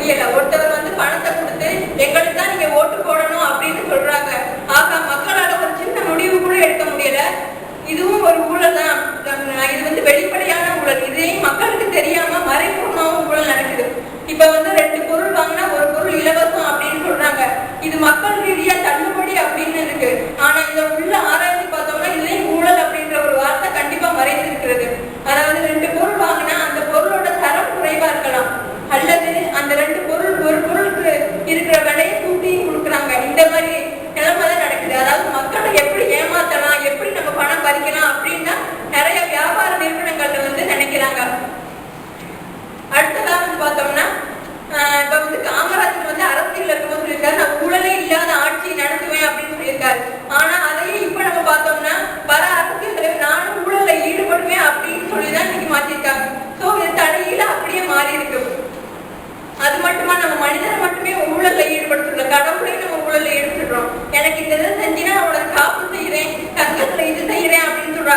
முடியல. ஒருத்தவர் வந்து பணத்தை கொடுத்து எங்களுக்கு தான் நீங்க ஓட்டு போடணும் அப்படின்னு சொல்றாங்க. ஆகா, மக்களால ஒரு சின்ன முடிவு கூட எடுக்க முடியல. இதுவும் ஒரு ஊழல் தான். இது வந்து வெளிப்படையான ஊழல். இதையும் மக்களுக்கு தெரியாம மறைமுகமாகவும் ஊழல் நடக்குது. இப்ப வந்து 2 பொருள் வாங்கினா ஒரு பொருள் இலவசம் அப்படின்னு சொல்றாங்க. இது மக்கள் ரீதியா தள்ளுபடி அப்படின்னு இருக்கு. ஆனா இதை உள்ள ஆராய்ச்சி பார்த்தோம்னா இதுலயும் ஊழல் அப்படின்ற ஒரு வார்த்தை கண்டிப்பா மறைந்திருக்கிறது. அதாவது 2 பொருள் வாங்கினா அந்த பொருளோட தரம் குறைவா இருக்கலாம், அல்லது அந்த 2 பொருள் ஒரு பொருளுக்கு இருக்கிற விலையை கூட்டி கொடுக்குறாங்க. இந்த மாதிரி நிலைமை தான் நடக்குது. அதாவது மக்களை எப்படி ஏமாத்தலாம், எப்படி நம்ம பணம் பறிக்கலாம் அப்படின்னு நிறைய வியாபார நிறுவனங்கள்ல வந்து நினைக்கிறாங்க. அடுத்ததா வந்து பார்த்தோம்னா இப்ப வந்து காமராஜர் வந்து அரசியல் இருக்கும்போது சொல்லியிருக்காரு, நான் ஊழலே இல்லாத ஆட்சி நடத்துவேன் அப்படின்னு சொல்லியிருக்காரு. ஆனா அதையே இப்ப நம்ம பார்த்தோம்னா பல அரசியல் தலைவர் நானும் ஊழல்ல ஈடுபடுவேன் அப்படின்னு சொல்லிதான் இன்னைக்கு மாற்றிருக்காங்க. சோ இது தலையில அப்படியே மாறி இருக்கு. அது மட்டுமா நம்ம மனிதரை மட்டுமே ஊழல்ல ஈடுபடுத்துறோம், கடவுளையும் நம்ம ஊழல்ல ஈடுபடுறோம். எனக்கு இந்த இதை செஞ்சுன்னா அவளை காப்பு செய்யறேன், தங்கத்துல இது செய்யறேன் அப்படின்னு சொல்ற